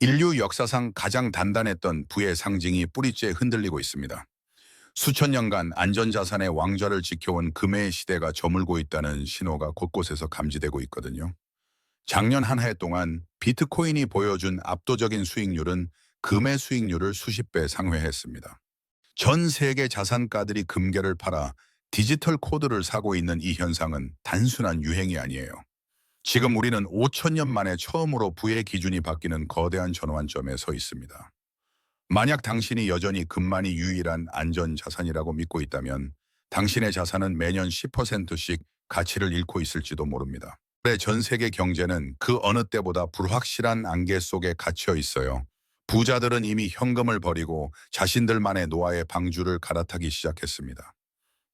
인류 역사상 가장 단단했던 부의 상징이 뿌리째 흔들리고 있습니다. 수천 년간 안전자산의 왕좌를 지켜온 금의 시대가 저물고 있다는 신호가 곳곳에서 감지되고 있거든요. 작년 한 해 동안 비트코인이 보여준 압도적인 수익률은 금의 수익률을 수십 배 상회했습니다. 전 세계 자산가들이 금괴를 팔아 디지털 코드를 사고 있는 이 현상은 단순한 유행이 아니에요. 지금 우리는 5천 년 만에 처음으로 부의 기준이 바뀌는 거대한 전환점에 서 있습니다. 만약 당신이 여전히 금만이 유일한 안전 자산이라고 믿고 있다면 당신의 자산은 매년 10%씩 가치를 잃고 있을지도 모릅니다. 올해 전 세계 경제는 그 어느 때보다 불확실한 안개 속에 갇혀 있어요. 부자들은 이미 현금을 버리고 자신들만의 노화의 방주를 갈아타기 시작했습니다.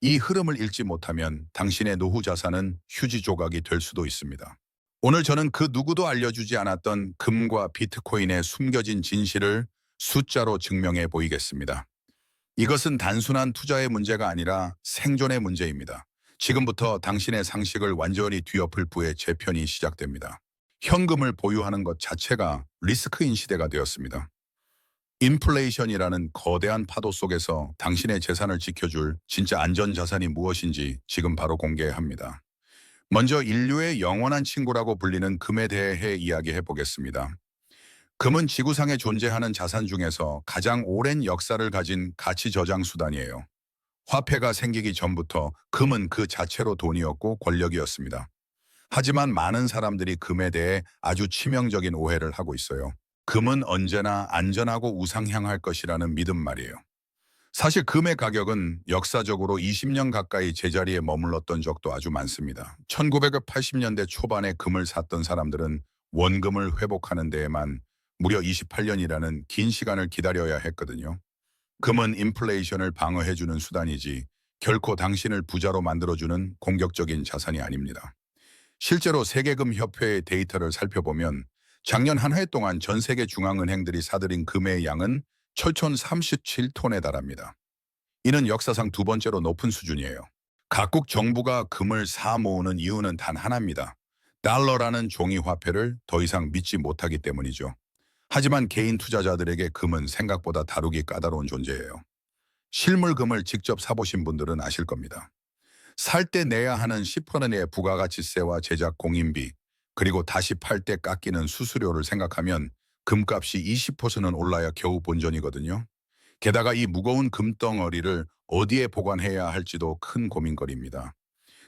이 흐름을 읽지 못하면 당신의 노후 자산은 휴지 조각이 될 수도 있습니다. 오늘 저는 그 누구도 알려주지 않았던 금과 비트코인의 숨겨진 진실을 숫자로 증명해 보이겠습니다. 이것은 단순한 투자의 문제가 아니라 생존의 문제입니다. 지금부터 당신의 상식을 완전히 뒤엎을 부의 재편이 시작됩니다. 현금을 보유하는 것 자체가 리스크인 시대가 되었습니다. 인플레이션이라는 거대한 파도 속에서 당신의 재산을 지켜줄 진짜 안전자산이 무엇인지 지금 바로 공개합니다. 먼저 인류의 영원한 친구라고 불리는 금에 대해 이야기해 보겠습니다. 금은 지구상에 존재하는 자산 중에서 가장 오랜 역사를 가진 가치 저장 수단이에요. 화폐가 생기기 전부터 금은 그 자체로 돈이었고 권력이었습니다. 하지만 많은 사람들이 금에 대해 아주 치명적인 오해를 하고 있어요. 금은 언제나 안전하고 우상향할 것이라는 믿음 말이에요. 사실 금의 가격은 역사적으로 20년 가까이 제자리에 머물렀던 적도 아주 많습니다. 1980년대 초반에 금을 샀던 사람들은 원금을 회복하는 데에만 무려 28년이라는 긴 시간을 기다려야 했거든요. 금은 인플레이션을 방어해주는 수단이지 결코 당신을 부자로 만들어주는 공격적인 자산이 아닙니다. 실제로 세계금협회의 데이터를 살펴보면 작년 한 해 동안 전 세계 중앙은행들이 사들인 금의 양은 7,037톤에 달합니다. 이는 역사상 두 번째로 높은 수준이에요. 각국 정부가 금을 사 모으는 이유는 단 하나입니다. 달러라는 종이 화폐를 더 이상 믿지 못하기 때문이죠. 하지만 개인 투자자들에게 금은 생각보다 다루기 까다로운 존재예요. 실물 금을 직접 사보신 분들은 아실 겁니다. 살 때 내야 하는 10%의 부가가치세와 제작 공인비, 그리고 다시 팔 때 깎이는 수수료를 생각하면 금값이 20%는 올라야 겨우 본전이거든요. 게다가 이 무거운 금덩어리를 어디에 보관해야 할지도 큰 고민거리입니다.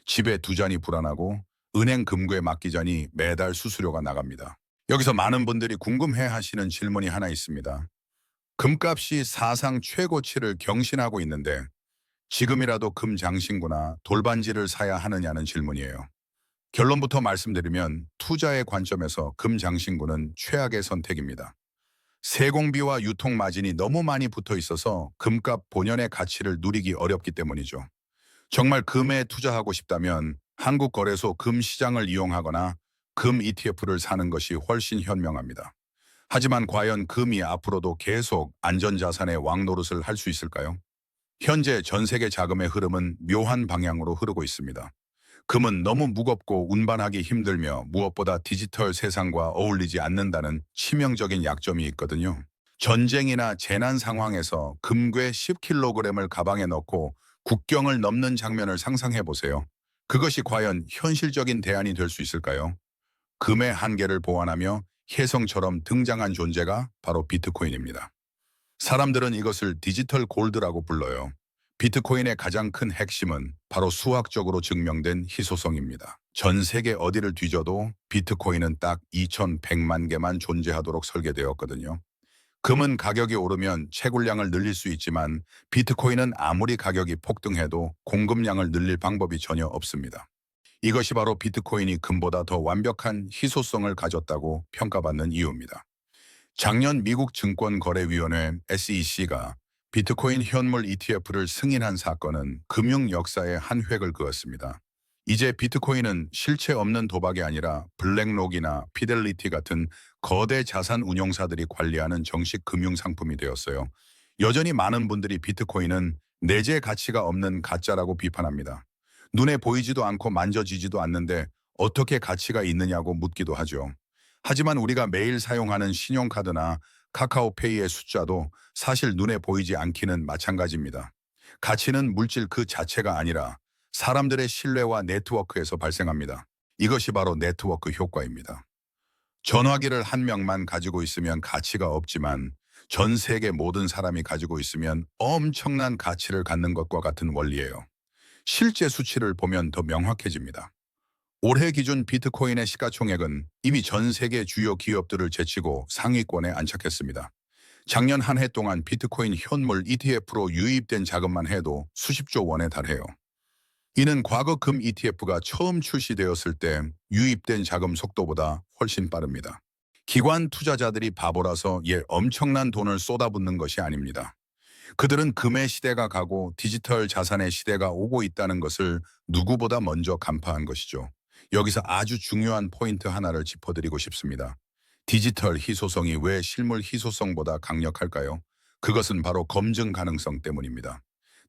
집에 두자니 불안하고 은행 금고에 맡기자니 매달 수수료가 나갑니다. 여기서 많은 분들이 궁금해 하시는 질문이 하나 있습니다. 금값이 사상 최고치를 경신하고 있는데 지금이라도 금 장신구나 돌반지를 사야 하느냐는 질문이에요. 결론부터 말씀드리면 투자의 관점에서 금 장신구는 최악의 선택입니다. 세공비와 유통 마진이 너무 많이 붙어 있어서 금값 본연의 가치를 누리기 어렵기 때문이죠. 정말 금에 투자하고 싶다면 한국거래소 금시장을 이용하거나 금 ETF를 사는 것이 훨씬 현명합니다. 하지만 과연 금이 앞으로도 계속 안전자산의 왕노릇을 할 수 있을까요? 현재 전 세계 자금의 흐름은 묘한 방향으로 흐르고 있습니다. 금은 너무 무겁고 운반하기 힘들며 무엇보다 디지털 세상과 어울리지 않는다는 치명적인 약점이 있거든요. 전쟁이나 재난 상황에서 금괴 10kg을 가방에 넣고 국경을 넘는 장면을 상상해 보세요. 그것이 과연 현실적인 대안이 될 수 있을까요? 금의 한계를 보완하며 혜성처럼 등장한 존재가 바로 비트코인입니다. 사람들은 이것을 디지털 골드라고 불러요. 비트코인의 가장 큰 핵심은 바로 수학적으로 증명된 희소성입니다. 전 세계 어디를 뒤져도 비트코인은 딱 2,100만 개만 존재하도록 설계되었거든요. 금은 가격이 오르면 채굴량을 늘릴 수 있지만 비트코인은 아무리 가격이 폭등해도 공급량을 늘릴 방법이 전혀 없습니다. 이것이 바로 비트코인이 금보다 더 완벽한 희소성을 가졌다고 평가받는 이유입니다. 작년 미국 증권거래위원회 SEC가 비트코인 현물 ETF를 승인한 사건은 금융 역사에 한 획을 그었습니다. 이제 비트코인은 실체 없는 도박이 아니라 블랙록이나 피델리티 같은 거대 자산 운용사들이 관리하는 정식 금융 상품이 되었어요. 여전히 많은 분들이 비트코인은 내재 가치가 없는 가짜라고 비판합니다. 눈에 보이지도 않고 만져지지도 않는데 어떻게 가치가 있느냐고 묻기도 하죠. 하지만 우리가 매일 사용하는 신용카드나 카카오페이의 숫자도 사실 눈에 보이지 않기는 마찬가지입니다. 가치는 물질 그 자체가 아니라 사람들의 신뢰와 네트워크에서 발생합니다. 이것이 바로 네트워크 효과입니다. 전화기를 한 명만 가지고 있으면 가치가 없지만 전 세계 모든 사람이 가지고 있으면 엄청난 가치를 갖는 것과 같은 원리예요. 실제 수치를 보면 더 명확해집니다. 올해 기준 비트코인의 시가총액은 이미 전 세계 주요 기업들을 제치고 상위권에 안착했습니다. 작년 한 해 동안 비트코인 현물 ETF로 유입된 자금만 해도 수십조 원에 달해요. 이는 과거 금 ETF가 처음 출시되었을 때 유입된 자금 속도보다 훨씬 빠릅니다. 기관 투자자들이 바보라서 엄청난 돈을 쏟아붓는 것이 아닙니다. 그들은 금의 시대가 가고 디지털 자산의 시대가 오고 있다는 것을 누구보다 먼저 간파한 것이죠. 여기서 아주 중요한 포인트 하나를 짚어드리고 싶습니다. 디지털 희소성이 왜 실물 희소성보다 강력할까요? 그것은 바로 검증 가능성 때문입니다.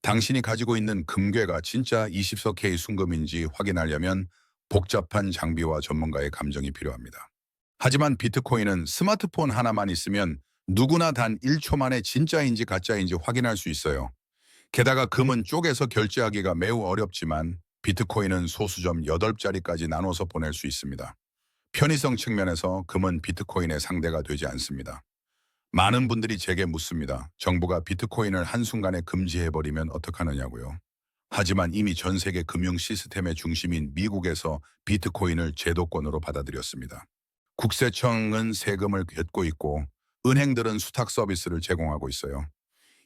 당신이 가지고 있는 금괴가 진짜 24K 순금인지 확인하려면 복잡한 장비와 전문가의 감정이 필요합니다. 하지만 비트코인은 스마트폰 하나만 있으면 누구나 단 1초 만에 진짜인지 가짜인지 확인할 수 있어요. 게다가 금은 쪼개서 결제하기가 매우 어렵지만 비트코인은 소수점 8자리까지 나눠서 보낼 수 있습니다. 편의성 측면에서 금은 비트코인의 상대가 되지 않습니다. 많은 분들이 제게 묻습니다. 정부가 비트코인을 한순간에 금지해버리면 어떡하느냐고요. 하지만 이미 전 세계 금융 시스템의 중심인 미국에서 비트코인을 제도권으로 받아들였습니다. 국세청은 세금을 걷고 있고 은행들은 수탁 서비스를 제공하고 있어요.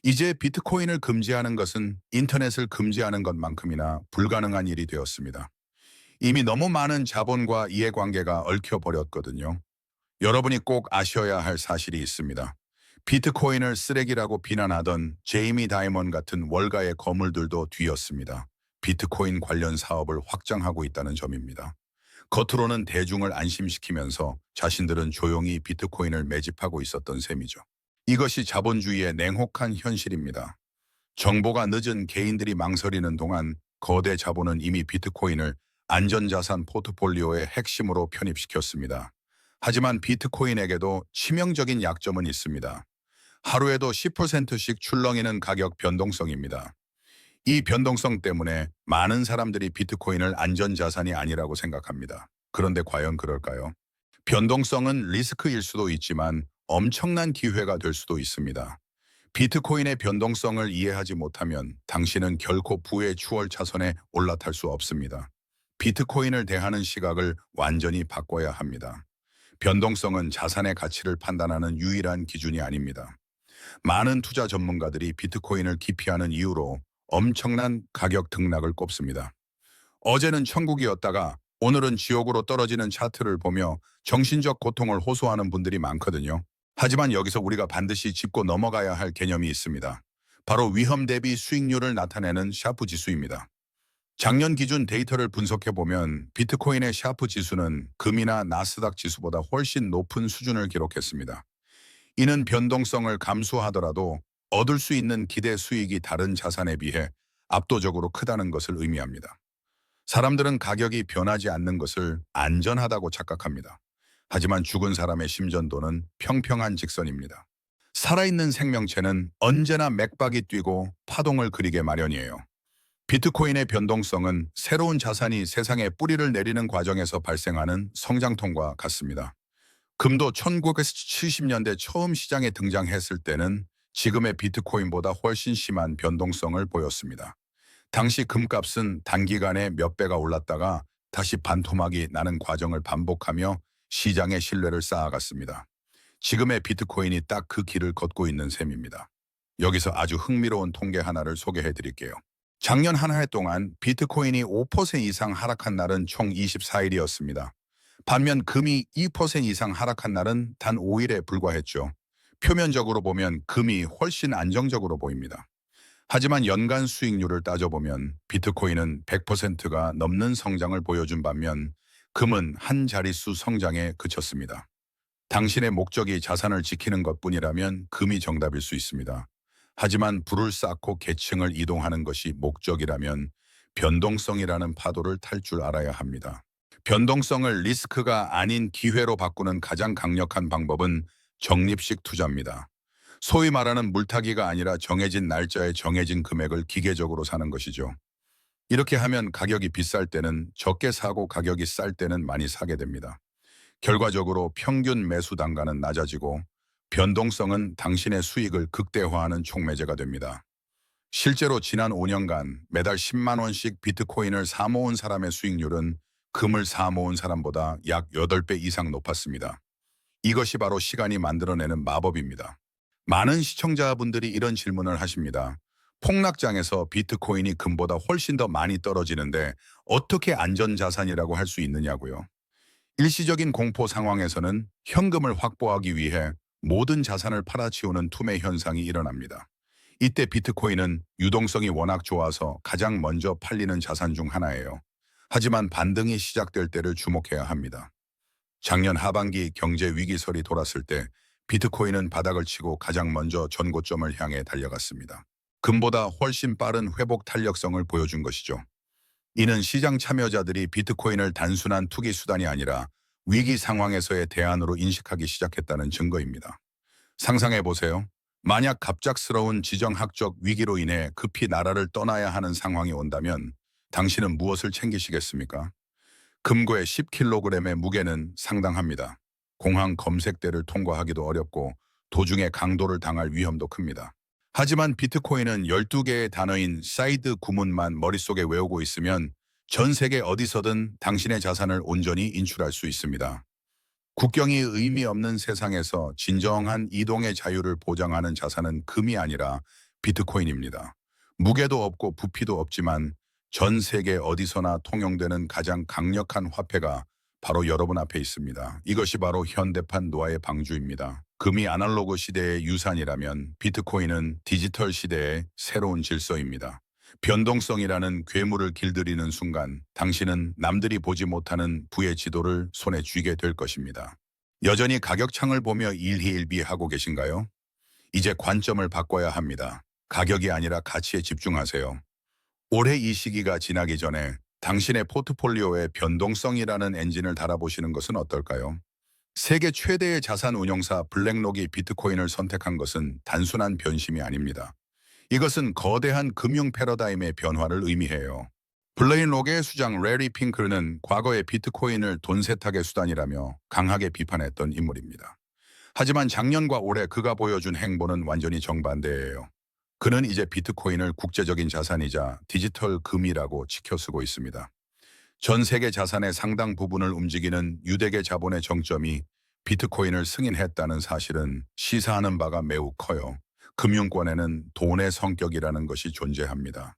이제 비트코인을 금지하는 것은 인터넷을 금지하는 것만큼이나 불가능한 일이 되었습니다. 이미 너무 많은 자본과 이해관계가 얽혀버렸거든요. 여러분이 꼭 아셔야 할 사실이 있습니다. 비트코인을 쓰레기라고 비난하던 제이미 다이먼 같은 월가의 거물들도 뒤였습니다. 비트코인 관련 사업을 확장하고 있다는 점입니다. 겉으로는 대중을 안심시키면서 자신들은 조용히 비트코인을 매집하고 있었던 셈이죠. 이것이 자본주의의 냉혹한 현실입니다. 정보가 늦은 개인들이 망설이는 동안 거대 자본은 이미 비트코인을 안전자산 포트폴리오의 핵심으로 편입시켰습니다. 하지만 비트코인에게도 치명적인 약점은 있습니다. 하루에도 10%씩 출렁이는 가격 변동성입니다. 이 변동성 때문에 많은 사람들이 비트코인을 안전자산이 아니라고 생각합니다. 그런데 과연 그럴까요? 변동성은 리스크일 수도 있지만 엄청난 기회가 될 수도 있습니다. 비트코인의 변동성을 이해하지 못하면 당신은 결코 부의 추월 차선에 올라탈 수 없습니다. 비트코인을 대하는 시각을 완전히 바꿔야 합니다. 변동성은 자산의 가치를 판단하는 유일한 기준이 아닙니다. 많은 투자 전문가들이 비트코인을 기피하는 이유로 엄청난 가격 등락을 꼽습니다. 어제는 천국이었다가 오늘은 지옥으로 떨어지는 차트를 보며 정신적 고통을 호소하는 분들이 많거든요. 하지만 여기서 우리가 반드시 짚고 넘어가야 할 개념이 있습니다. 바로 위험 대비 수익률을 나타내는 샤프 지수입니다. 작년 기준 데이터를 분석해보면 비트코인의 샤프 지수는 금이나 나스닥 지수보다 훨씬 높은 수준을 기록했습니다. 이는 변동성을 감수하더라도 얻을 수 있는 기대 수익이 다른 자산에 비해 압도적으로 크다는 것을 의미합니다. 사람들은 가격이 변하지 않는 것을 안전하다고 착각합니다. 하지만 죽은 사람의 심전도는 평평한 직선입니다. 살아있는 생명체는 언제나 맥박이 뛰고 파동을 그리게 마련이에요. 비트코인의 변동성은 새로운 자산이 세상에 뿌리를 내리는 과정에서 발생하는 성장통과 같습니다. 금도 1970년대 처음 시장에 등장했을 때는 지금의 비트코인보다 훨씬 심한 변동성을 보였습니다. 당시 금값은 단기간에 몇 배가 올랐다가 다시 반토막이 나는 과정을 반복하며 시장의 신뢰를 쌓아갔습니다. 지금의 비트코인이 딱 그 길을 걷고 있는 셈입니다. 여기서 아주 흥미로운 통계 하나를 소개해 드릴게요. 작년 한 해 동안 비트코인이 5% 이상 하락한 날은 총 24일이었습니다. 반면 금이 2% 이상 하락한 날은 단 5일에 불과했죠. 표면적으로 보면 금이 훨씬 안정적으로 보입니다. 하지만 연간 수익률을 따져보면 비트코인은 100%가 넘는 성장을 보여준 반면 금은 한 자릿수 성장에 그쳤습니다. 당신의 목적이 자산을 지키는 것뿐이라면 금이 정답일 수 있습니다. 하지만 불을 쌓고 계층을 이동하는 것이 목적이라면 변동성이라는 파도를 탈 줄 알아야 합니다. 변동성을 리스크가 아닌 기회로 바꾸는 가장 강력한 방법은 적립식 투자입니다. 소위 말하는 물타기가 아니라 정해진 날짜에 정해진 금액을 기계적으로 사는 것이죠. 이렇게 하면 가격이 비쌀 때는 적게 사고 가격이 쌀 때는 많이 사게 됩니다. 결과적으로 평균 매수 단가는 낮아지고 변동성은 당신의 수익을 극대화하는 촉매제가 됩니다. 실제로 지난 5년간 매달 10만 원씩 비트코인을 사모은 사람의 수익률은 금을 사모은 사람보다 약 8배 이상 높았습니다. 이것이 바로 시간이 만들어내는 마법입니다. 많은 시청자분들이 이런 질문을 하십니다. 폭락장에서 비트코인이 금보다 훨씬 더 많이 떨어지는데 어떻게 안전자산이라고 할 수 있느냐고요. 일시적인 공포 상황에서는 현금을 확보하기 위해 모든 자산을 팔아치우는 투매 현상이 일어납니다. 이때 비트코인은 유동성이 워낙 좋아서 가장 먼저 팔리는 자산 중 하나예요. 하지만 반등이 시작될 때를 주목해야 합니다. 작년 하반기 경제 위기설이 돌았을 때 비트코인은 바닥을 치고 가장 먼저 전고점을 향해 달려갔습니다. 금보다 훨씬 빠른 회복 탄력성을 보여준 것이죠. 이는 시장 참여자들이 비트코인을 단순한 투기 수단이 아니라 위기 상황에서의 대안으로 인식하기 시작했다는 증거입니다. 상상해 보세요. 만약 갑작스러운 지정학적 위기로 인해 급히 나라를 떠나야 하는 상황이 온다면 당신은 무엇을 챙기시겠습니까? 금고의 10kg의 무게는 상당합니다. 공항 검색대를 통과하기도 어렵고 도중에 강도를 당할 위험도 큽니다. 하지만 비트코인은 12개의 단어인 사이드 구문만 머릿속에 외우고 있으면 전 세계 어디서든 당신의 자산을 온전히 인출할 수 있습니다. 국경이 의미 없는 세상에서 진정한 이동의 자유를 보장하는 자산은 금이 아니라 비트코인입니다. 무게도 없고 부피도 없지만 전 세계 어디서나 통용되는 가장 강력한 화폐가 바로 여러분 앞에 있습니다. 이것이 바로 현대판 노아의 방주입니다. 금이 아날로그 시대의 유산이라면 비트코인은 디지털 시대의 새로운 질서입니다. 변동성이라는 괴물을 길들이는 순간 당신은 남들이 보지 못하는 부의 지도를 손에 쥐게 될 것입니다. 여전히 가격창을 보며 일희일비하고 계신가요? 이제 관점을 바꿔야 합니다. 가격이 아니라 가치에 집중하세요. 올해 이 시기가 지나기 전에 당신의 포트폴리오에 변동성이라는 엔진을 달아보시는 것은 어떨까요? 세계 최대의 자산 운용사 블랙록이 비트코인을 선택한 것은 단순한 변심이 아닙니다. 이것은 거대한 금융 패러다임의 변화를 의미해요. 블랙록의 수장 레리 핑클은 과거에 비트코인을 돈 세탁의 수단이라며 강하게 비판했던 인물입니다. 하지만 작년과 올해 그가 보여준 행보는 완전히 정반대예요. 그는 이제 비트코인을 국제적인 자산이자 디지털 금이라고 지켜쓰고 있습니다. 전 세계 자산의 상당 부분을 움직이는 유대계 자본의 정점이 비트코인을 승인했다는 사실은 시사하는 바가 매우 커요. 금융권에는 돈의 성격이라는 것이 존재합니다.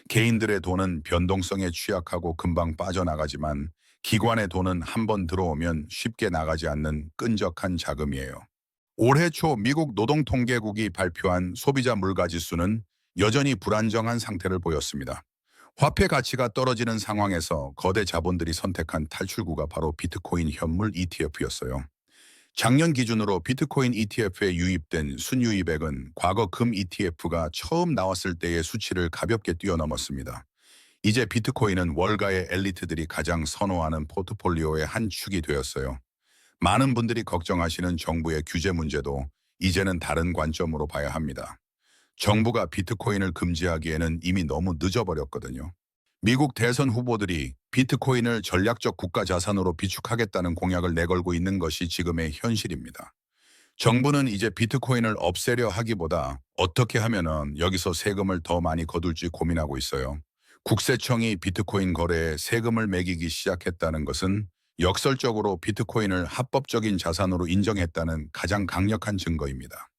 개인들의 돈은 변동성에 취약하고 금방 빠져나가지만 기관의 돈은 한번 들어오면 쉽게 나가지 않는 끈적한 자금이에요. 올해 초 미국 노동통계국이 발표한 소비자 물가지수는 여전히 불안정한 상태를 보였습니다. 화폐 가치가 떨어지는 상황에서 거대 자본들이 선택한 탈출구가 바로 비트코인 현물 ETF였어요. 작년 기준으로 비트코인 ETF에 유입된 순유입액은 과거 금 ETF가 처음 나왔을 때의 수치를 가볍게 뛰어넘었습니다. 이제 비트코인은 월가의 엘리트들이 가장 선호하는 포트폴리오의 한 축이 되었어요. 많은 분들이 걱정하시는 정부의 규제 문제도 이제는 다른 관점으로 봐야 합니다. 정부가 비트코인을 금지하기에는 이미 너무 늦어버렸거든요. 미국 대선 후보들이 비트코인을 전략적 국가 자산으로 비축하겠다는 공약을 내걸고 있는 것이 지금의 현실입니다. 정부는 이제 비트코인을 없애려 하기보다 어떻게 하면은 여기서 세금을 더 많이 거둘지 고민하고 있어요. 국세청이 비트코인 거래에 세금을 매기기 시작했다는 것은 역설적으로 비트코인을 합법적인 자산으로 인정했다는 가장 강력한 증거입니다.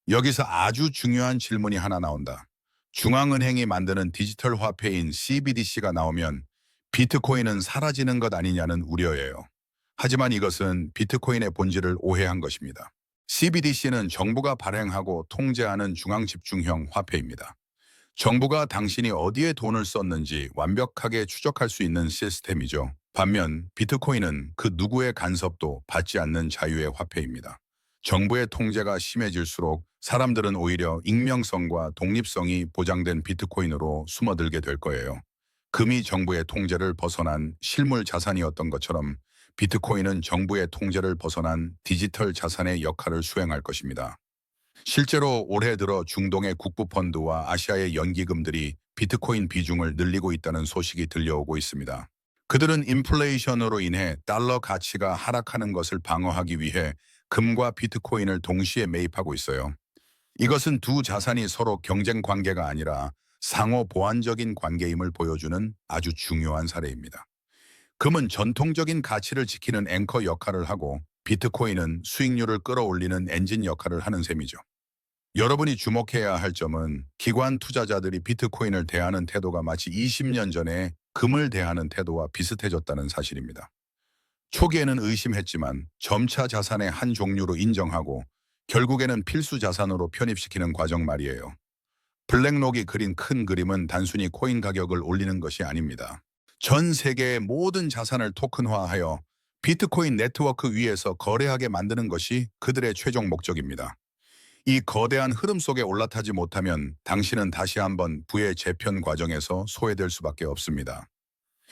여기서 아주 중요한 질문이 하나 나온다. 중앙은행이 만드는 디지털 화폐인 CBDC가 나오면 비트코인은 사라지는 것 아니냐는 우려예요. 하지만 이것은 비트코인의 본질을 오해한 것입니다. CBDC는 정부가 발행하고 통제하는 중앙집중형 화폐입니다. 정부가 당신이 어디에 돈을 썼는지 완벽하게 추적할 수 있는 시스템이죠. 반면 비트코인은 그 누구의 간섭도 받지 않는 자유의 화폐입니다. 정부의 통제가 심해질수록 사람들은 오히려 익명성과 독립성이 보장된 비트코인으로 숨어들게 될 거예요. 금이 정부의 통제를 벗어난 실물 자산이었던 것처럼 비트코인은 정부의 통제를 벗어난 디지털 자산의 역할을 수행할 것입니다. 실제로 올해 들어 중동의 국부펀드와 아시아의 연기금들이 비트코인 비중을 늘리고 있다는 소식이 들려오고 있습니다. 그들은 인플레이션으로 인해 달러 가치가 하락하는 것을 방어하기 위해 금과 비트코인을 동시에 매입하고 있어요. 이것은 두 자산이 서로 경쟁 관계가 아니라 상호 보완적인 관계임을 보여주는 아주 중요한 사례입니다. 금은 전통적인 가치를 지키는 앵커 역할을 하고 비트코인은 수익률을 끌어올리는 엔진 역할을 하는 셈이죠. 여러분이 주목해야 할 점은 기관 투자자들이 비트코인을 대하는 태도가 마치 20년 전에 금을 대하는 태도와 비슷해졌다는 사실입니다. 초기에는 의심했지만 점차 자산의 한 종류로 인정하고 결국에는 필수 자산으로 편입시키는 과정 말이에요. 블랙록이 그린 큰 그림은 단순히 코인 가격을 올리는 것이 아닙니다. 전 세계의 모든 자산을 토큰화하여 비트코인 네트워크 위에서 거래하게 만드는 것이 그들의 최종 목적입니다. 이 거대한 흐름 속에 올라타지 못하면 당신은 다시 한번 부의 재편 과정에서 소외될 수밖에 없습니다.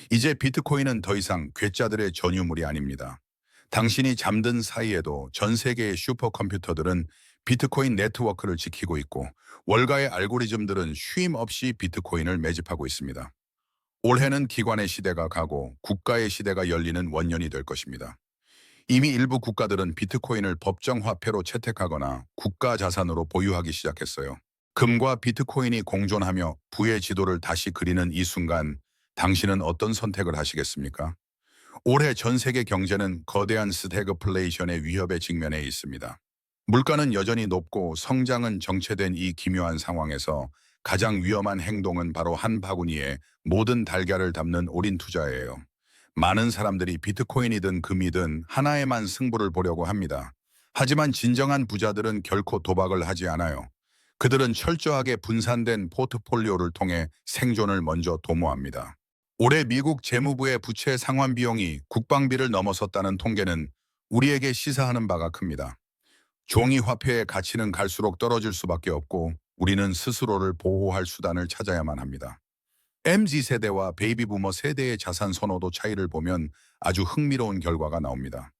이제 비트코인은 더 이상 괴짜들의 전유물이 아닙니다. 당신이 잠든 사이에도 전 세계의 슈퍼컴퓨터들은 비트코인 네트워크를 지키고 있고 월가의 알고리즘들은 쉼 없이 비트코인을 매집하고 있습니다. 올해는 기관의 시대가 가고 국가의 시대가 열리는 원년이 될 것입니다. 이미 일부 국가들은 비트코인을 법정화폐로 채택하거나 국가 자산으로 보유하기 시작했어요. 금과 비트코인이 공존하며 부의 지도를 다시 그리는 이 순간 당신은 어떤 선택을 하시겠습니까? 올해 전 세계 경제는 거대한 스태그플레이션의 위협에 직면해 있습니다. 물가는 여전히 높고 성장은 정체된 이 기묘한 상황에서 가장 위험한 행동은 바로 한 바구니에 모든 달걀을 담는 올인 투자예요. 많은 사람들이 비트코인이든 금이든 하나에만 승부를 보려고 합니다. 하지만 진정한 부자들은 결코 도박을 하지 않아요. 그들은 철저하게 분산된 포트폴리오를 통해 생존을 먼저 도모합니다. 올해 미국 재무부의 부채 상환 비용이 국방비를 넘어섰다는 통계는 우리에게 시사하는 바가 큽니다. 종이 화폐의 가치는 갈수록 떨어질 수밖에 없고 우리는 스스로를 보호할 수단을 찾아야만 합니다. MZ세대와 베이비부머 세대의 자산 선호도 차이를 보면 아주 흥미로운 결과가 나옵니다.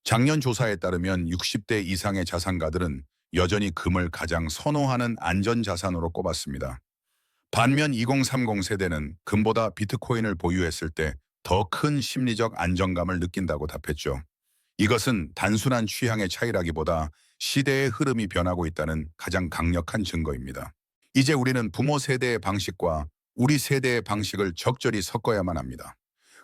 작년 조사에 따르면 60대 이상의 자산가들은 여전히 금을 가장 선호하는 안전자산으로 꼽았습니다. 반면 2030 세대는 금보다 비트코인을 보유했을 때 더 큰 심리적 안정감을 느낀다고 답했죠. 이것은 단순한 취향의 차이라기보다 시대의 흐름이 변하고 있다는 가장 강력한 증거입니다. 이제 우리는 부모 세대의 방식과 우리 세대의 방식을 적절히 섞어야만 합니다.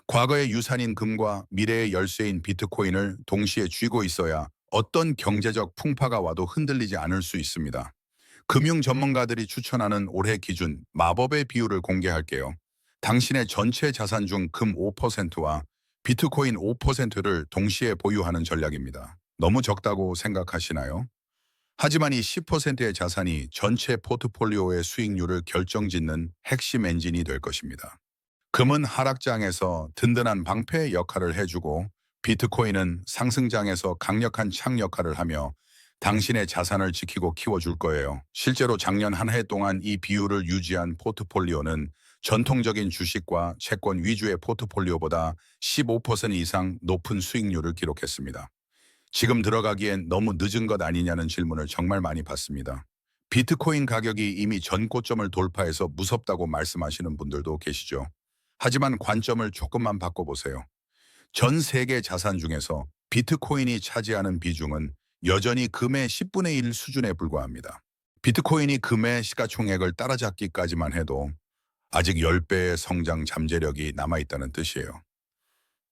과거의 유산인 금과 미래의 열쇠인 비트코인을 동시에 쥐고 있어야 어떤 경제적 풍파가 와도 흔들리지 않을 수 있습니다. 금융 전문가들이 추천하는 올해 기준 마법의 비율을 공개할게요. 당신의 전체 자산 중 금 5%와 비트코인 5%를 동시에 보유하는 전략입니다. 너무 적다고 생각하시나요? 하지만 이 10%의 자산이 전체 포트폴리오의 수익률을 결정짓는 핵심 엔진이 될 것입니다. 금은 하락장에서 든든한 방패의 역할을 해주고 비트코인은 상승장에서 강력한 창 역할을 하며 당신의 자산을 지키고 키워줄 거예요. 실제로 작년 한 해 동안 이 비율을 유지한 포트폴리오는 전통적인 주식과 채권 위주의 포트폴리오보다 15% 이상 높은 수익률을 기록했습니다. 지금 들어가기엔 너무 늦은 것 아니냐는 질문을 정말 많이 받습니다. 비트코인 가격이 이미 전고점을 돌파해서 무섭다고 말씀하시는 분들도 계시죠. 하지만 관점을 조금만 바꿔보세요. 전 세계 자산 중에서 비트코인이 차지하는 비중은 여전히 금의 10분의 1 수준에 불과합니다. 비트코인이 금의 시가총액을 따라잡기까지만 해도 아직 10배의 성장 잠재력이 남아있다는 뜻이에요.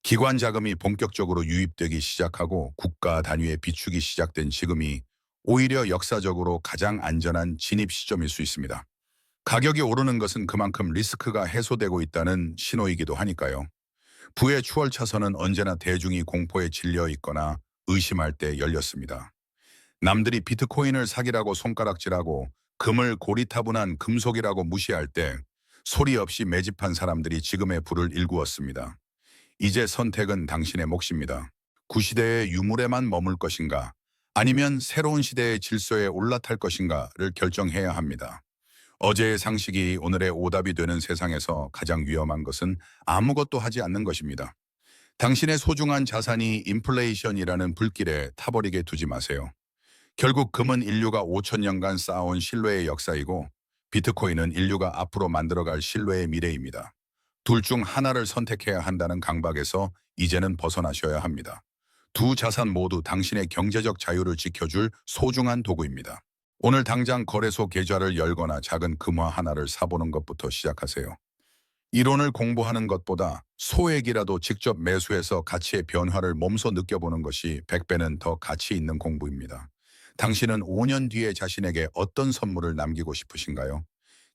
기관 자금이 본격적으로 유입되기 시작하고 국가 단위의 비축이 시작된 지금이 오히려 역사적으로 가장 안전한 진입 시점일 수 있습니다. 가격이 오르는 것은 그만큼 리스크가 해소되고 있다는 신호이기도 하니까요. 부의 추월 차선은 언제나 대중이 공포에 질려 있거나 의심할 때 열렸습니다. 남들이 비트코인을 사기라고 손가락질하고 금을 고리타분한 금속이라고 무시할 때 소리 없이 매집한 사람들이 지금의 부를 일구었습니다. 이제 선택은 당신의 몫입니다. 구시대의 유물에만 머물 것인가 아니면 새로운 시대의 질서에 올라탈 것인가를 결정해야 합니다. 어제의 상식이 오늘의 오답이 되는 세상에서 가장 위험한 것은 아무것도 하지 않는 것입니다. 당신의 소중한 자산이 인플레이션이라는 불길에 타버리게 두지 마세요. 결국 금은 인류가 5천 년간 쌓아온 신뢰의 역사이고 비트코인은 인류가 앞으로 만들어갈 신뢰의 미래입니다. 둘 중 하나를 선택해야 한다는 강박에서 이제는 벗어나셔야 합니다. 두 자산 모두 당신의 경제적 자유를 지켜줄 소중한 도구입니다. 오늘 당장 거래소 계좌를 열거나 작은 금화 하나를 사보는 것부터 시작하세요. 이론을 공부하는 것보다 소액이라도 직접 매수해서 가치의 변화를 몸소 느껴보는 것이 100배는 더 가치 있는 공부입니다. 당신은 5년 뒤에 자신에게 어떤 선물을 남기고 싶으신가요?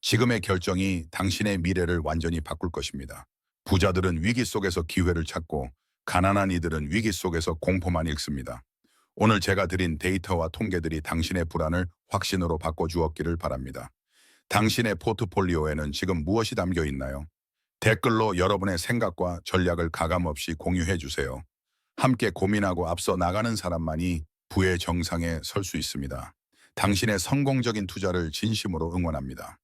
지금의 결정이 당신의 미래를 완전히 바꿀 것입니다. 부자들은 위기 속에서 기회를 찾고 가난한 이들은 위기 속에서 공포만 읽습니다. 오늘 제가 드린 데이터와 통계들이 당신의 불안을 확신으로 바꿔주었기를 바랍니다. 당신의 포트폴리오에는 지금 무엇이 담겨 있나요? 댓글로 여러분의 생각과 전략을 가감없이 공유해 주세요. 함께 고민하고 앞서 나가는 사람만이 부의 정상에 설 수 있습니다. 당신의 성공적인 투자를 진심으로 응원합니다.